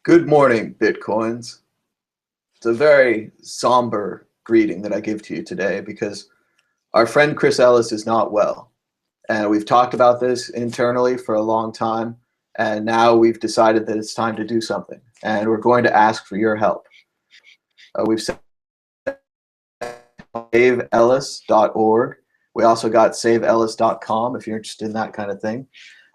Good morning, Bitcoins. It's a very somber greeting that I give to you today because our friend Chris Ellis is not well. And we've talked about this internally for a long time. And now we've decided that it's time to do something. And we're going to ask for your help. We've said saveellis.org. We also got saveellis.com if you're interested in that kind of thing.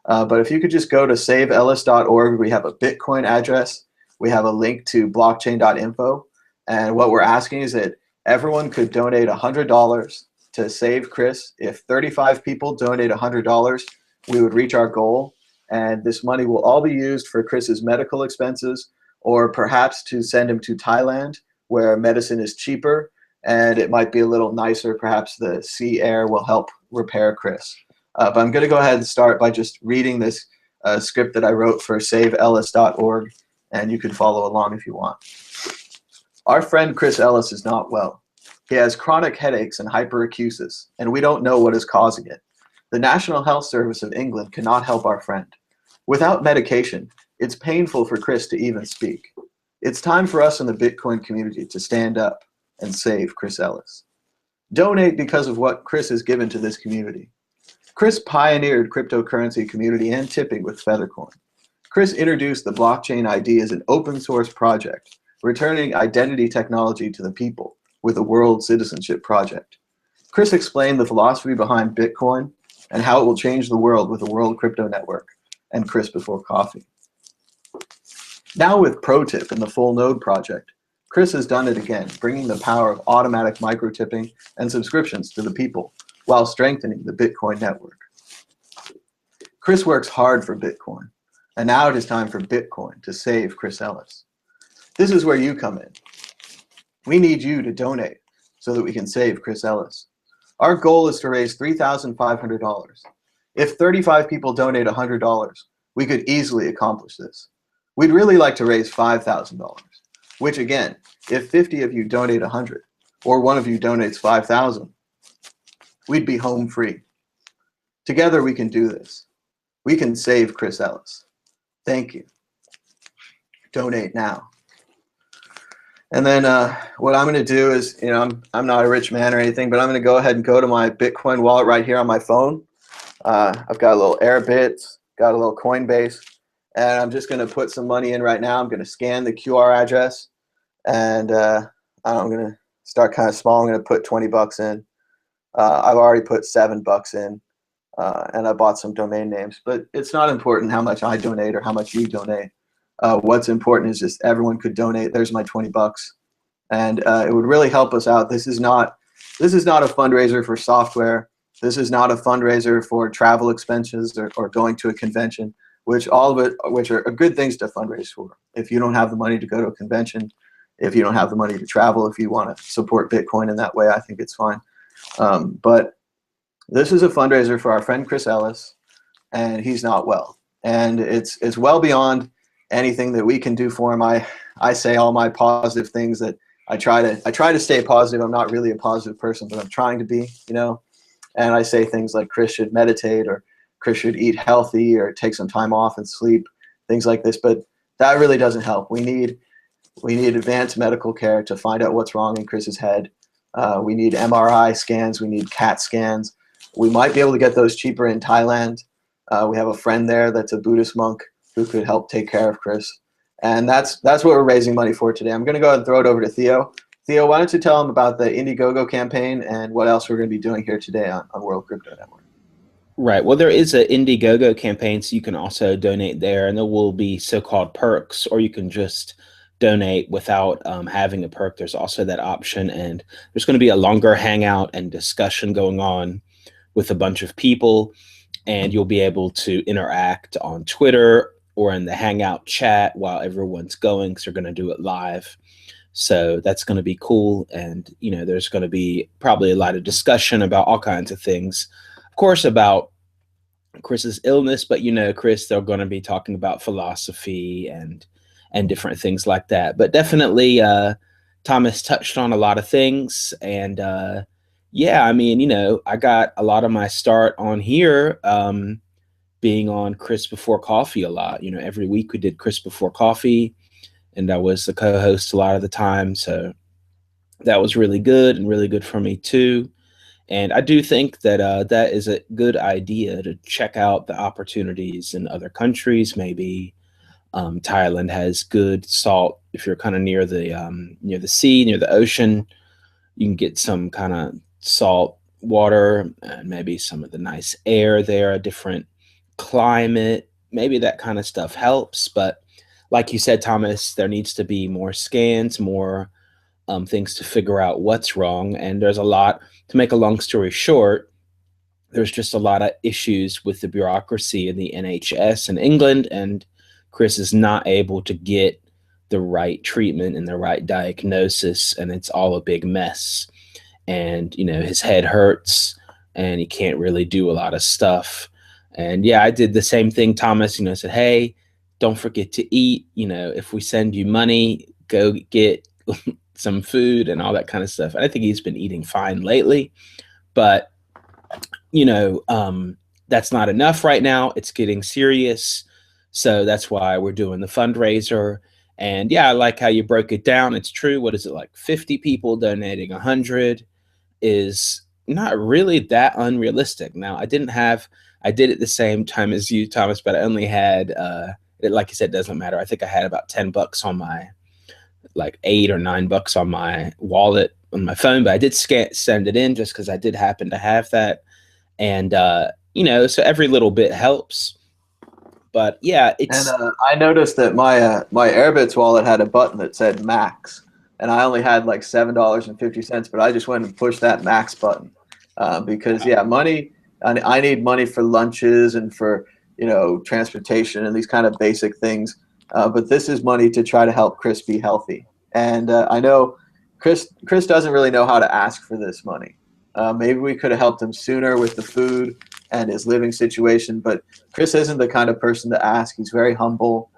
But if you could just go to saveellis.org, we have a Bitcoin address. We have a link to blockchain.info. And what we're asking is that everyone could donate $100 to save Chris. If 35 people donate $100, we would reach our goal. And this money will all be used for Chris's medical expenses, or perhaps to send him to Thailand, where medicine is cheaper and it might be a little nicer. Perhaps the sea air will help repair Chris. But I'm going to go ahead and start by just reading this script that I wrote for saveellis.org, and you can follow along if you want. Our friend Chris Ellis is not well. He has chronic headaches and hyperacusis, and we don't know what is causing it. The National Health Service of England cannot help our friend. Without medication, it's painful for Chris to even speak. It's time for us in the Bitcoin community to stand up and save Chris Ellis. Donate because of what Chris has given to this community. Chris pioneered cryptocurrency community and tipping with Feathercoin. Chris introduced the blockchain ID as an open source project, returning identity technology to the people with a world citizenship project. Chris explained the philosophy behind Bitcoin and how it will change the world with the World Crypto Network and Chris Before Coffee. Now with ProTip and the Full Node project, Chris has done it again, bringing the power of automatic micro-tipping and subscriptions to the people while strengthening the Bitcoin network. Chris works hard for Bitcoin, and now it is time for Bitcoin to save Chris Ellis. This is where you come in. We need you to donate so that we can save Chris Ellis. Our goal is to raise $3,500. If 35 people donate $100, we could easily accomplish this. We'd really like to raise $5,000, which again, if 50 of you donate 100, or one of you donates 5,000, we'd be home free. Together we can do this. We can save Chris Ellis. Thank you. Donate now. And then what I'm going to do is, I'm not a rich man or anything, but I'm going to go ahead and go to my Bitcoin wallet right here on my phone. I've got a little Airbit, got a little Coinbase, and I'm just going to put some money in right now. I'm going to scan the QR address, and I'm going to start kind of small. I'm going to put 20 bucks in. I've already put $7 in, and I bought some domain names. But it's not important how much I donate or how much you donate. What's important is just everyone could donate. There's my 20 bucks, and it would really help us out. This is not a fundraiser for software. This is not a fundraiser for travel expenses or going to a convention, which are good things to fundraise for. If you don't have the money to go to a convention, if you don't have the money to travel, if you want to support Bitcoin in that way, I think it's fine. But this is a fundraiser for our friend Chris Ellis, and he's not well. And it's well beyond anything that we can do for him. I say all my positive things that I try to stay positive. I'm not really a positive person, but I'm trying to be, And I say things like Chris should meditate, or Chris should eat healthy, or take some time off and sleep, things like this. But that really doesn't help. We need advanced medical care to find out what's wrong in Chris's head. We need MRI scans. We need CAT scans. We might be able to get those cheaper in Thailand. We have a friend there that's a Buddhist monk who could help take care of Chris. And that's what we're raising money for today. I'm going to go ahead and throw it over to Theo. Theo, why don't you tell them about the IndieGogo campaign and what else we're going to be doing here today on World Crypto Network. Right. Well, there is an IndieGogo campaign, so you can also donate there, and there will be so-called perks, or you can just donate without having a perk. There's also that option, and there's going to be a longer hangout and discussion going on with a bunch of people, and you'll be able to interact on Twitter or in the Hangout chat while everyone's going, because they're going to do it live. So that's going to be cool. And, there's going to be probably a lot of discussion about all kinds of things. Of course, about Chris's illness, but, Chris, they're going to be talking about philosophy and different things like that. But definitely, Thomas touched on a lot of things. And, yeah, I got a lot of my start on here being on Chris Before Coffee a lot. Every week we did Chris Before Coffee. and I was the co-host a lot of the time. So that was really good and really good for me too. And I do think that that is a good idea to check out the opportunities in other countries. Maybe Thailand has good salt. If you're kind of near the sea, near the ocean, you can get some kind of salt water and maybe some of the nice air there, a different climate. Maybe that kind of stuff helps. But like you said, Thomas, there needs to be more scans, more things to figure out what's wrong. And there's a lot, to make a long story short, there's just a lot of issues with the bureaucracy in the NHS in England. And Chris is not able to get the right treatment and the right diagnosis. And it's all a big mess. And, you know, his head hurts and he can't really do a lot of stuff. And yeah, I did the same thing, Thomas, you know, said, hey, don't forget to eat. You know, if we send you money, go get some food and all that kind of stuff. And I think he's been eating fine lately, but you know, that's not enough right now. It's getting serious. So that's why we're doing the fundraiser. And yeah, I like how you broke it down. It's true. What is it, like 50 people donating 100 is not really that unrealistic. Now, I did it the same time as you, Thomas, but I only had, like you said, it doesn't matter. I think I had about $10 on my, like $8 or $9 on my wallet on my phone, but I did send it in just because I did happen to have that. And, you know, so every little bit helps. But yeah, it's. And I noticed that my Airbits wallet had a button that said max, and I only had like $7.50, but I just went and pushed that max button because yeah, money. I need money for lunches and for, you know, transportation and these kind of basic things. But this is money to try to help Chris be healthy. And I know Chris doesn't really know how to ask for this money. Maybe we could have helped him sooner with the food and his living situation, but Chris isn't the kind of person to ask. He's very humble.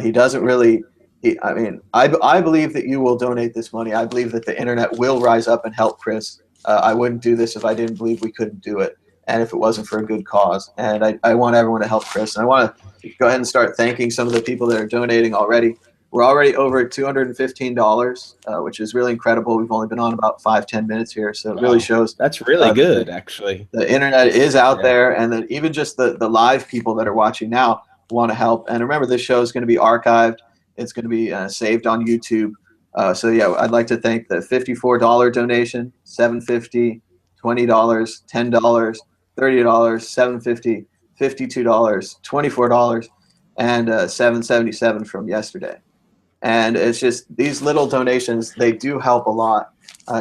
He doesn't really, I believe that you will donate this money. I believe that the internet will rise up and help Chris. I wouldn't do this if I didn't believe we couldn't do it and if it wasn't for a good cause. And I want everyone to help Chris. And I want to go ahead and start thanking some of the people that are donating already. We're already over at $215, which is really incredible. We've only been on about 5-10 minutes here, so it really shows. That's really good, actually. The internet is out there, and that even just the live people that are watching now want to help. And remember, this show is going to be archived. It's going to be saved on YouTube. So yeah, I'd like to thank the $54 donation, $7.50, $20, $10, $30, $7.50, $52, $24, and $7.77 from yesterday. And it's just these little donations, they do help a lot,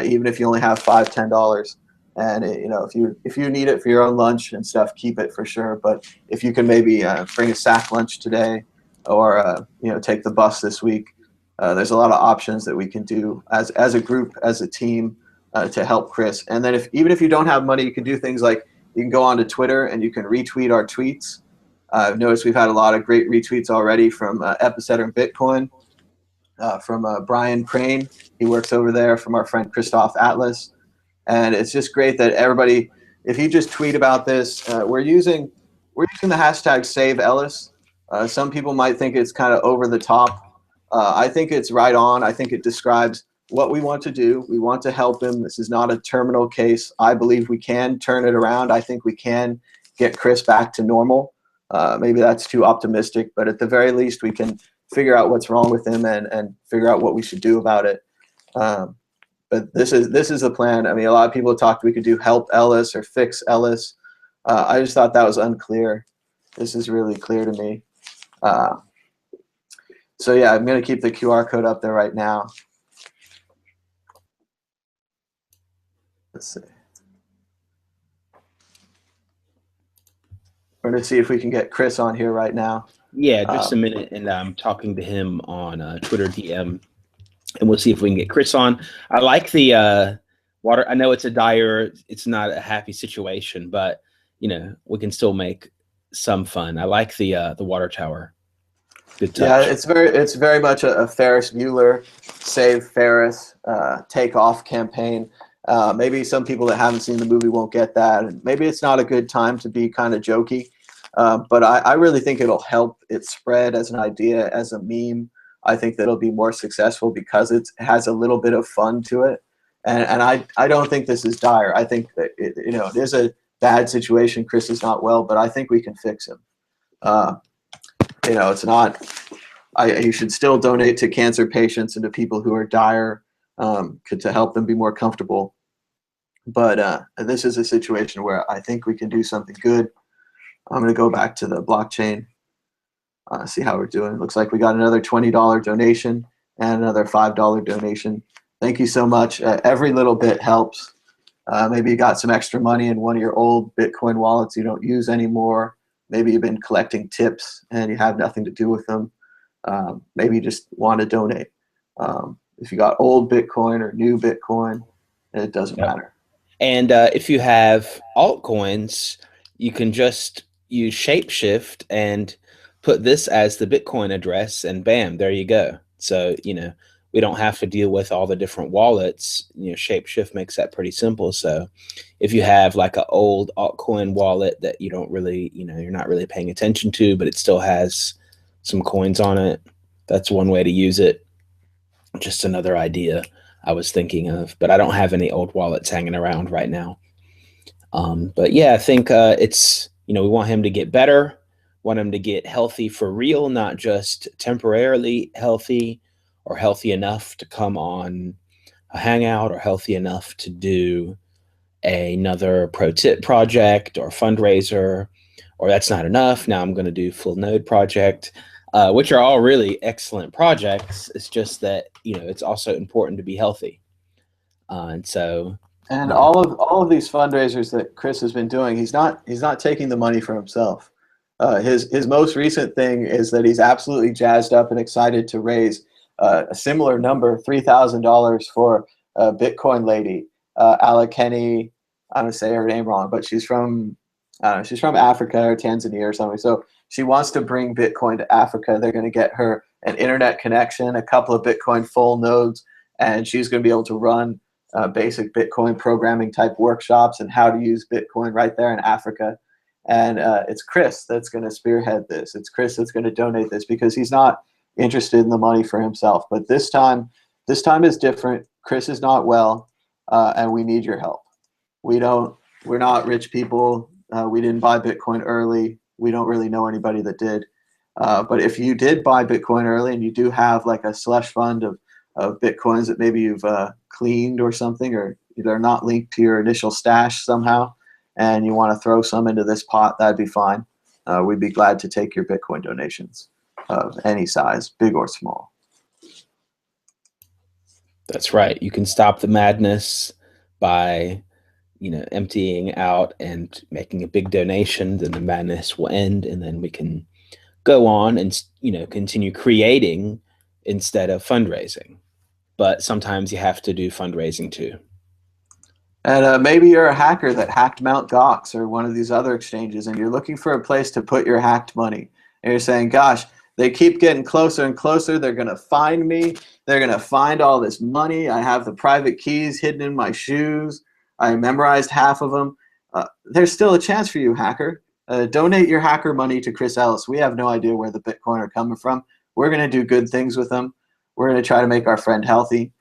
even if you only have $5, $10. And you know, if you need it for your own lunch and stuff, keep it for sure. But if you can maybe bring a sack lunch today, or you know, take the bus this week, there's a lot of options that we can do as a group, as a team, to help Chris. And then even if you don't have money, you can do things like you can go onto Twitter and you can retweet our tweets. I've noticed we've had a lot of great retweets already from Epicenter Bitcoin. From Brian Crane, he works over there, from our friend Christoph Atlas. And it's just great that everybody, if you just tweet about this, we're using the hashtag Save Ellis. Some people might think it's kind of over the top. I think it's right on. I think it describes what we want to do. We want to help him. This is not a terminal case. I believe we can turn it around. I think we can get Chris back to normal. Maybe that's too optimistic, but at the very least, we can figure out what's wrong with him and figure out what we should do about it. But this is the plan. I mean, a lot of people talked we could do help Ellis or fix Ellis. I just thought that was unclear. This is really clear to me. So yeah, I'm going to keep the QR code up there right now. Let's see. We're going to see if we can get Chris on here right now. Yeah, just a minute, and I'm talking to him on Twitter DM, and we'll see if we can get Chris on. I like the water. I know it's it's not a happy situation, but you know, we can still make some fun. I like the water tower. Good touch. Yeah, it's very much a Ferris Bueller, Save Ferris, Take Off campaign. Maybe some people that haven't seen the movie won't get that, and maybe it's not a good time to be kind of jokey. But I really think it'll help it spread as an idea, as a meme. I think that it'll be more successful because it has a little bit of fun to it. And I don't think this is dire. I think that it is a bad situation. Chris is not well, but I think we can fix him. It's not. You should still donate to cancer patients and to people who are dire to help them be more comfortable. But this is a situation where I think we can do something good. I'm going to go back to the blockchain, see how we're doing. Looks like we got another $20 donation and another $5 donation. Thank you so much. Every little bit helps. Maybe you got some extra money in one of your old Bitcoin wallets you don't use anymore. Maybe you've been collecting tips and you have nothing to do with them. Maybe you just want to donate. If you got old Bitcoin or new Bitcoin, it doesn't matter. And if you have altcoins, you can just use Shapeshift and put this as the Bitcoin address, and bam, there you go. So, we don't have to deal with all the different wallets. Shapeshift makes that pretty simple. So if you have like an old altcoin wallet that you don't really, you're not really paying attention to, but it still has some coins on it, that's one way to use it. Just another idea I was thinking of, but I don't have any old wallets hanging around right now. But yeah, I think it's, we want him to get better, want him to get healthy for real, not just temporarily healthy or healthy enough to come on a hangout or healthy enough to do another pro tip project or fundraiser, or that's not enough. Now I'm going to do full node project, which are all really excellent projects. It's just that, it's also important to be healthy. And all of these fundraisers that Chris has been doing, he's not taking the money for himself. His most recent thing is that he's absolutely jazzed up and excited to raise a similar number, $3,000 for a Bitcoin lady, Alakeni. I'm gonna say her name wrong, but she's from Africa or Tanzania or something. So she wants to bring Bitcoin to Africa. They're going to get her an internet connection, a couple of Bitcoin full nodes, and she's going to be able to run basic Bitcoin programming type workshops and how to use Bitcoin right there in Africa. And it's Chris that's going to spearhead this. It's Chris that's going to donate this because he's not interested in the money for himself. But this time is different. Chris is not well, and we need your help. We're not rich people. We didn't buy Bitcoin early. We don't really know anybody that did. But if you did buy Bitcoin early and you do have like a slush fund of Bitcoins that maybe you've cleaned or something, or they're not linked to your initial stash somehow, and you want to throw some into this pot, that'd be fine. We'd be glad to take your Bitcoin donations of any size, big or small. That's right. You can stop the madness by emptying out and making a big donation, then the madness will end, and then we can go on and continue creating instead of fundraising. But sometimes you have to do fundraising too. And maybe you're a hacker that hacked Mt. Gox or one of these other exchanges, and you're looking for a place to put your hacked money. And you're saying, gosh, they keep getting closer and closer. They're going to find me. They're going to find all this money. I have the private keys hidden in my shoes. I memorized half of them. There's still a chance for you, hacker. Donate your hacker money to Chris Ellis. We have no idea where the Bitcoin are coming from. We're going to do good things with them. We're going to try to make our friend healthy.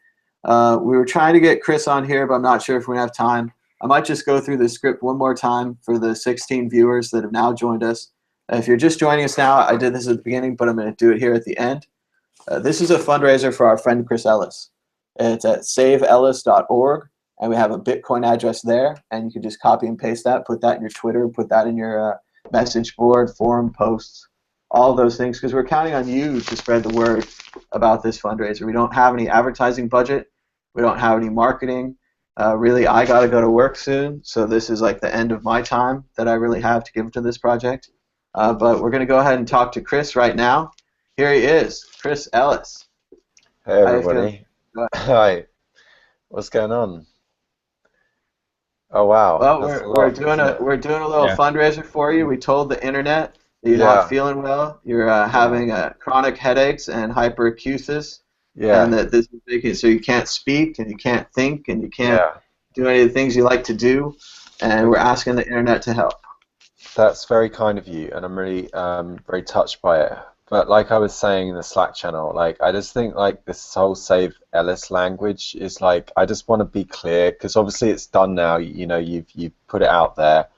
We were trying to get Chris on here, but I'm not sure if we have time. I might just go through the script one more time for the 16 viewers that have now joined us. If you're just joining us now, I did this at the beginning, but I'm going to do it here at the end. This is a fundraiser for our friend Chris Ellis. It's at saveellis.org, and we have a Bitcoin address there, and you can just copy and paste that, put that in your Twitter, put that in your message board, forum posts, all those things, because we're counting on you to spread the word about this fundraiser. We don't have any advertising budget. We don't have any marketing. Really, I got to go to work soon, so this is like the end of my time that I really have to give to this project. But we're going to go ahead and talk to Chris right now. Here he is, Chris Ellis. Hey, everybody. Hi. What's going on? Oh, wow. Well, we're doing a little fundraiser for you. We told the internet that you're not feeling well. You're having chronic headaches and hyperacusis. Yeah. And that this is making it so you can't speak and you can't think and you can't do any of the things you like to do. And we're asking the internet to help. That's very kind of you, and I'm really very touched by it. But like I was saying in the Slack channel, like I just think like this whole Save Ellis language is like, I just want to be clear, because obviously it's done now. You know, you've put it out there.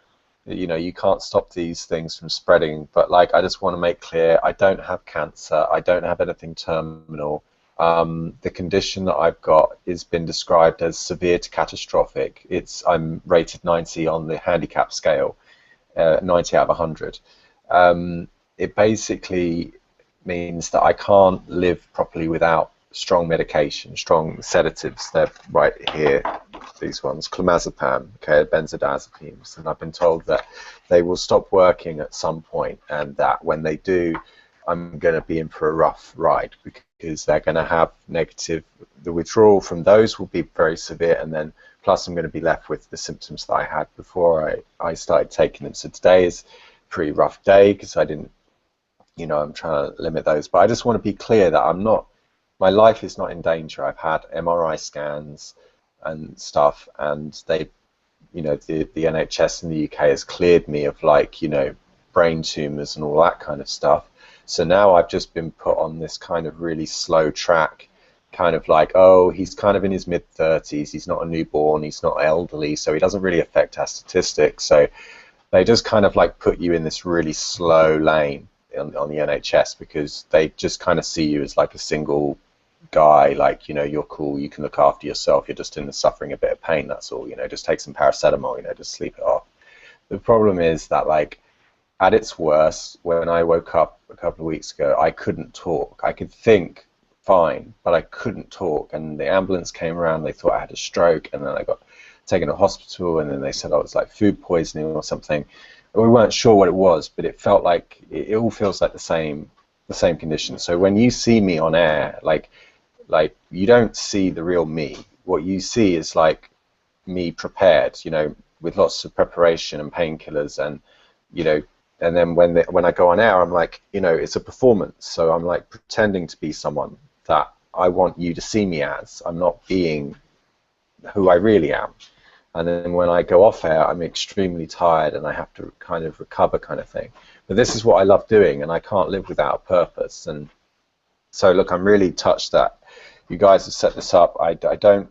You know, you can't stop these things from spreading. But like, I just want to make clear, I don't have cancer. I don't have anything terminal. The condition that I've got has been described as severe to catastrophic. I'm rated 90 on the handicap scale, 90 out of 100. It basically means that I can't live properly without strong medication, strong sedatives. They're right here, these ones, clomazepam, okay, benzodiazepines, and I've been told that they will stop working at some point, and that when they do, I'm going to be in for a rough ride, because they're going to have negative, the withdrawal from those will be very severe, and then plus I'm going to be left with the symptoms that I had before I started taking them. So today is a pretty rough day because I didn't, you know, I'm trying to limit those, but I just want to be clear that I'm not, my life is not in danger. I've had MRI scans and stuff, and they, you know, the NHS in the UK has cleared me of, like, you know, brain tumors and all that kind of stuff. So now I've just been put on this kind of really slow track, kind of like, oh, he's kind of in his mid-30s, he's not a newborn, he's not elderly, so he doesn't really affect our statistics. So they just kind of like put you in this really slow lane on the NHS, because they just kind of see you as like a single guy, like, you know, you're cool, you can look after yourself, you're just in the suffering a bit of pain, that's all, you know, just take some paracetamol, you know, just sleep it off. The problem is that, like, at its worst, when I woke up a couple of weeks ago, I couldn't talk. I could think fine, but I couldn't talk, and the ambulance came around, they thought I had a stroke, and then I got taken to hospital, and then they said, oh, it's like food poisoning or something. We weren't sure what it was, but it felt like, it all feels like the same condition. So when you see me on air, like you don't see the real me. What you see is like me prepared, you know, with lots of preparation and painkillers, and, you know, and then when I go on air, I'm like, you know, it's a performance. So I'm like pretending to be someone that I want you to see me as. I'm not being who I really am. And then when I go off air, I'm extremely tired and I have to kind of recover, kind of thing. But this is what I love doing, and I can't live without a purpose. And so, look, I'm really touched that you guys have set this up. I don't,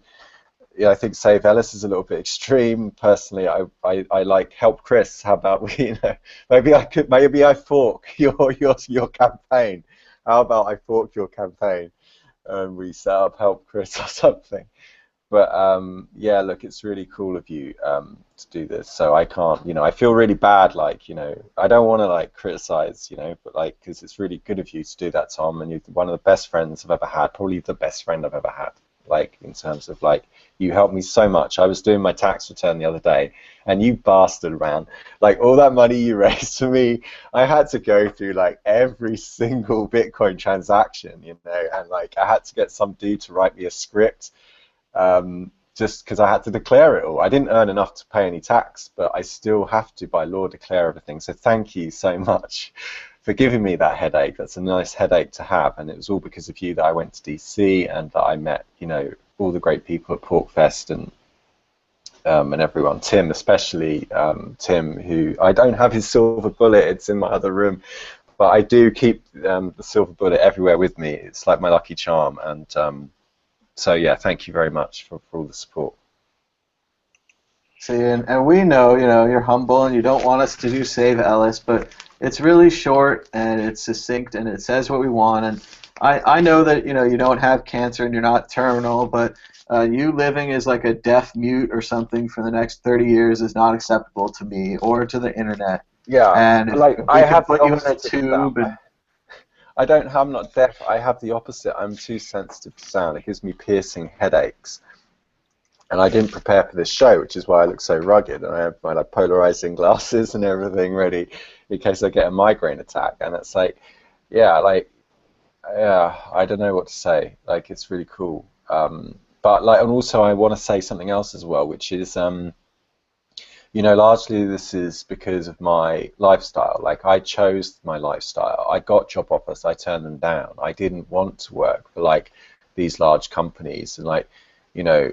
yeah, I think Save Ellis is a little bit extreme. Personally, I like Help Chris. How about we, you know, maybe I fork your campaign. How about I fork your campaign and we set up Help Chris or something? But yeah, look, it's really cool of you to do this. So I can't, you know, I feel really bad, like, you know, I don't want to like criticize, you know, but like, because it's really good of you to do that, Tom, and you're one of the best friends I've ever had, probably the best friend I've ever had, like, in terms of, like, you helped me so much. I was doing my tax return the other day, and you bastard around, like, all that money you raised for me, I had to go through like every single Bitcoin transaction, you know, and like I had to get some dude to write me a script. Just because I had to declare it all. I didn't earn enough to pay any tax, but I still have to, by law, declare everything. So thank you so much for giving me that headache. That's a nice headache to have, and it was all because of you that I went to DC and that I met, you know, all the great people at Porkfest and everyone. Tim, especially Tim, who I don't have his silver bullet. It's in my other room, but I do keep the silver bullet everywhere with me. It's like my lucky charm, and so yeah, thank you very much for all the support. See, and we know, you know, you're humble and you don't want us to do Save Ellis, but it's really short and it's succinct and it says what we want. And I know that, you know, you don't have cancer and you're not terminal, but you living as like a deaf mute or something for the next 30 years is not acceptable to me or to the internet. Yeah, and like if we I could have put the you in a opposite of tube. that. I'm not deaf. I have the opposite. I'm too sensitive to sound. It gives me piercing headaches. And I didn't prepare for this show, which is why I look so rugged. And I have my like polarizing glasses and everything ready in case I get a migraine attack. And it's like, yeah, like, yeah, I don't know what to say. Like, it's really cool. But like, and also I want to say something else as well, which is, you know, largely this is because of my lifestyle. Like, I chose my lifestyle. I got job offers, I turned them down. I didn't want to work for like these large companies, and like, you know,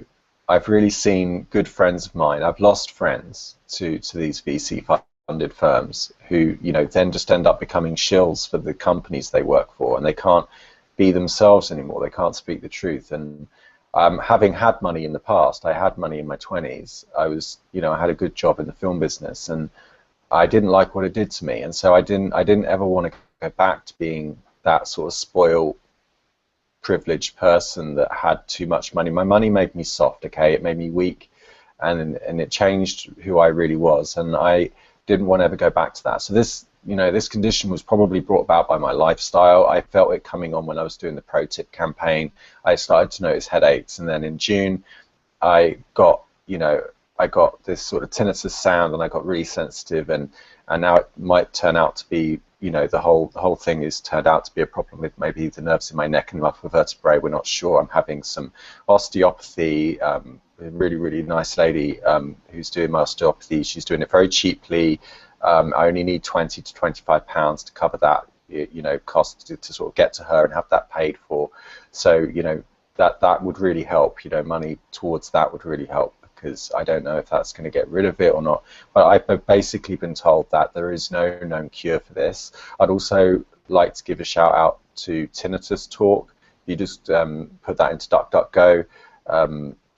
I've really seen good friends of mine. I've lost friends to these VC funded firms who, then just end up becoming shills for the companies they work for, and they can't be themselves anymore. They can't speak the truth. And having had money in the past, I had money in my 20s. I was, I had a good job in the film business, and I didn't like what it did to me, and so I didn't ever want to go back to being that sort of spoiled, privileged person that had too much money. My money made me soft, okay? It made me weak, and it changed who I really was, and I didn't want to ever go back to that. So this, this condition was probably brought about by my lifestyle. I felt it coming on when I was doing the Pro Tip campaign. I started to notice headaches, and then in June, I got this sort of tinnitus sound, and I got really sensitive, and now it might turn out to be, the whole thing is turned out to be a problem with maybe the nerves in my neck and my upper vertebrae. We're not sure. I'm having some osteopathy. A really nice lady who's doing my osteopathy. She's doing it very cheaply. I only need £20 to £25 to cover that, cost to sort of get to her and have that paid for. So, that would really help. Money towards that would really help, because I don't know if that's going to get rid of it or not. But I've basically been told that there is no known cure for this. I'd also like to give a shout out to Tinnitus Talk. You just put that into DuckDuckGo.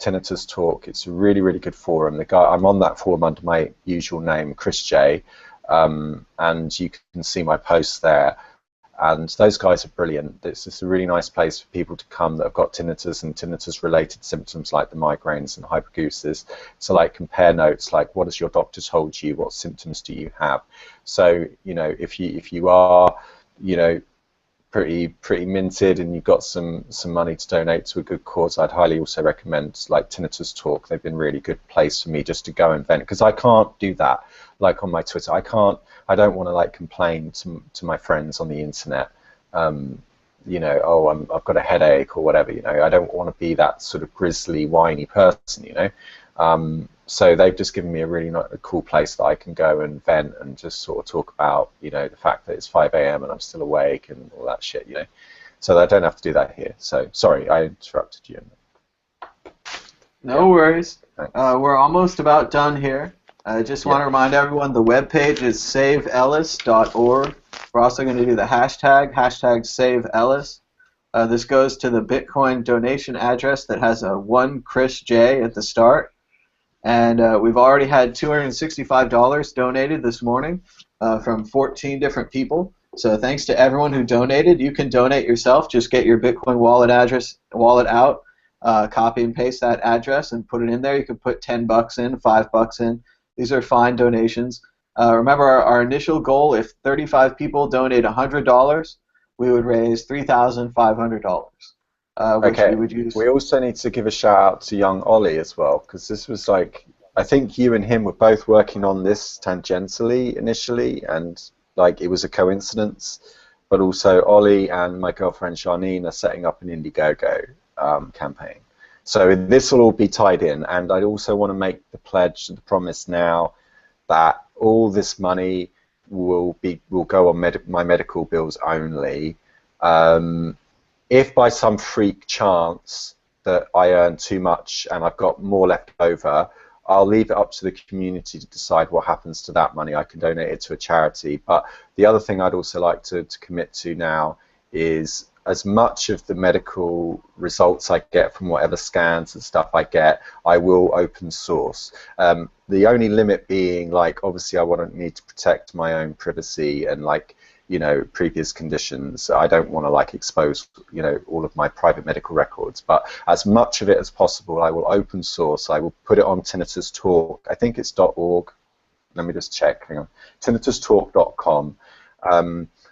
Tinnitus Talk. It's a really good forum. The guy, I'm on that forum under my usual name, Chris J, and you can see my posts there. And those guys are brilliant. It's just a really nice place for people to come that have got tinnitus and tinnitus-related symptoms like the migraines and hypogeusis. So, like, compare notes, like, what has your doctor told you? What symptoms do you have? So, if you are, pretty minted and you've got some money to donate to a good cause, I'd highly also recommend like Tinnitus Talk. They've been a really good place for me just to go and vent, because I can't do that like on my Twitter. I don't want to like complain to my friends on the internet, oh, I've got a headache or whatever, I don't want to be that sort of grisly, whiny person, so they've just given me a really cool place that I can go and vent and just sort of talk about, the fact that it's 5 a.m. and I'm still awake and all that shit, So I don't have to do that here. So sorry, I interrupted you. No worries. We're almost about done here. I just want to remind everyone the webpage is saveellis.org. We're also going to do the hashtag #SaveEllis. This goes to the Bitcoin donation address that has a 1 Chris J at the start. And we've already had $265 donated this morning from 14 different people. So thanks to everyone who donated. You can donate yourself. Just get your Bitcoin wallet out, copy and paste that address, and put it in there. You can put $10 in, $5 in. These are fine donations. Remember our initial goal: if 35 people donate $100, we would raise $3,500. Okay. We would use. We also need to give a shout out to young Ollie as well, because this was like, I think you and him were both working on this tangentially initially, and like it was a coincidence. But also Ollie and my girlfriend Charlene are setting up an IndieGogo campaign. So this will all be tied in, and I also want to make the pledge, the promise now, that all this money will go on my medical bills only. If by some freak chance that I earn too much and I've got more left over, I'll leave it up to the community to decide what happens to that money. I can donate it to a charity. But the other thing I'd also like to commit to now is, as much of the medical results I get from whatever scans and stuff I get, I will open source. The only limit being, like, obviously I need to protect my own privacy and, like, previous conditions. I don't want to like expose, all of my private medical records, but as much of it as possible, I will open source. I will put it on Tinnitus Talk. I think it's .org. Let me just check. Hang on. TinnitusTalk.com.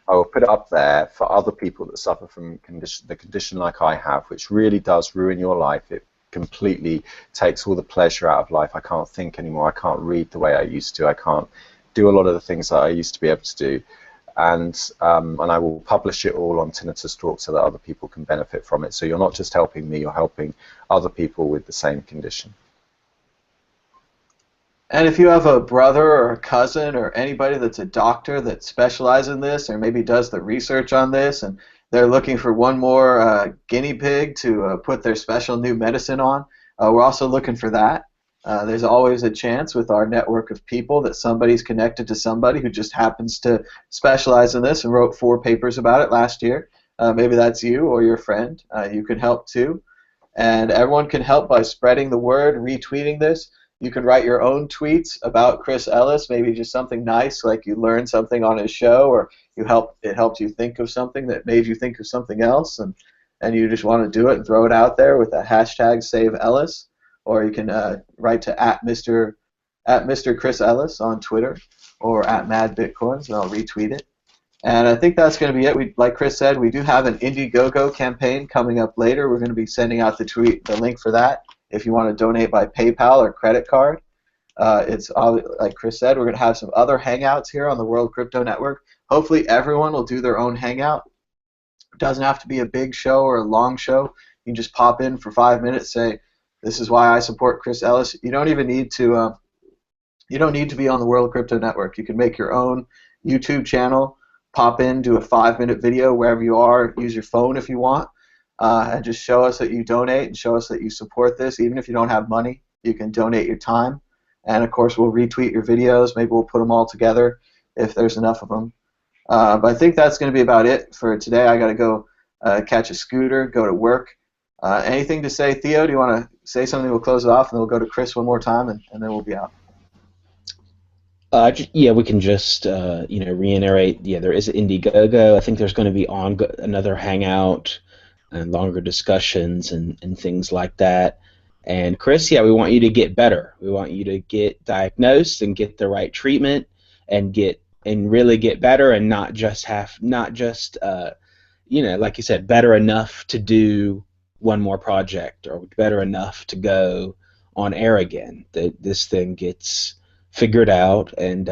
I will put it up there for other people that suffer from the condition like I have, which really does ruin your life. It completely takes all the pleasure out of life. I can't think anymore. I can't read the way I used to. I can't do a lot of the things that I used to be able to do. And I will publish it all on Tinnitus Talk so that other people can benefit from it. So you're not just helping me, you're helping other people with the same condition. And if you have a brother or a cousin or anybody that's a doctor that specializes in this, or maybe does the research on this, and they're looking for one more guinea pig to put their special new medicine on, we're also looking for that. There's always a chance with our network of people that somebody's connected to somebody who just happens to specialize in this and wrote 4 papers about it last year. Maybe that's you or your friend. You can help too. And everyone can help by spreading the word, retweeting this. You can write your own tweets about Chris Ellis, maybe just something nice, like you learned something on his show, or it helped you think of something that made you think of something else, and you just want to do it and throw it out there with a hashtag #SaveEllis. Or you can write to @Mr. Chris Ellis on Twitter, or @MadBitcoins, and I'll retweet it. And I think that's going to be it. Like Chris said, we do have an IndieGogo campaign coming up later. We're going to be sending out the link for that if you want to donate by PayPal or credit card. It's like Chris said, we're going to have some other hangouts here on the World Crypto Network. Hopefully everyone will do their own hangout. It doesn't have to be a big show or a long show. You can just pop in for 5 minutes, say, "This is why I support Chris Ellis." You don't even need to. You don't need to be on the World Crypto Network. You can make your own YouTube channel. Pop in, do a 5-minute video wherever you are. Use your phone if you want, and just show us that you donate and show us that you support this. Even if you don't have money, you can donate your time. And of course, we'll retweet your videos. Maybe we'll put them all together if there's enough of them. But I think that's going to be about it for today. I got to go catch a scooter, go to work. Anything to say, Theo? Do you want to say something? We'll close it off, and then we'll go to Chris one more time, and then we'll be out. Yeah, we can just reiterate. Yeah, there is an IndieGogo. I think there's going to be another hangout and longer discussions and things like that. And Chris, yeah, we want you to get better. We want you to get diagnosed and get the right treatment and really get better, and not just like you said, better enough to do one more project, or better enough to go on air again. This thing gets figured out, and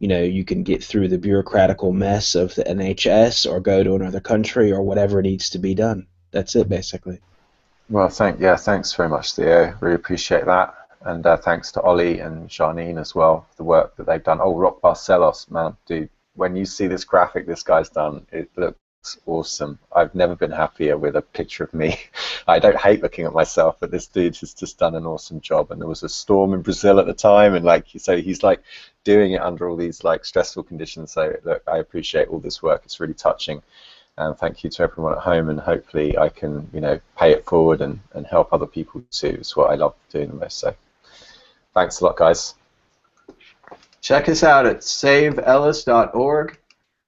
you can get through the bureaucratical mess of the NHS, or go to another country, or whatever needs to be done. That's it, basically. Well, thanks very much, Theo. Really appreciate that, and thanks to Ollie and Janine as well for the work that they've done. Oh, Rock Barcelos, man, dude, when you see this graphic this guy's done, it looks awesome. I've never been happier with a picture of me. I don't hate looking at myself, but this dude has just done an awesome job. And there was a storm in Brazil at the time, and so he's like doing it under all these like stressful conditions. So look, I appreciate all this work. It's really touching. And thank you to everyone at home, and hopefully I can pay it forward and help other people too. It's what I love doing the most. So thanks a lot, guys. Check us out at saveellis.org.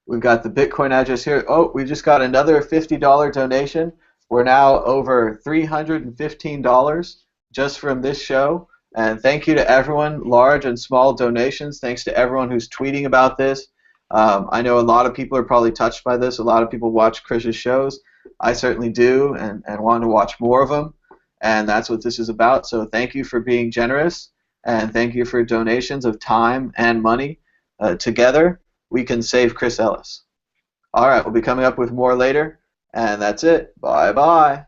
We've got the Bitcoin address here. Oh, we just got another $50 donation. We're now over $315 just from this show. And thank you to everyone, large and small donations. Thanks to everyone who's tweeting about this. I know a lot of people are probably touched by this. A lot of people watch Chris's shows. I certainly do, and want to watch more of them. And that's what this is about. So thank you for being generous, and thank you for donations of time and money. Together, we can save Chris Ellis. All right, we'll be coming up with more later, and that's it. Bye-bye.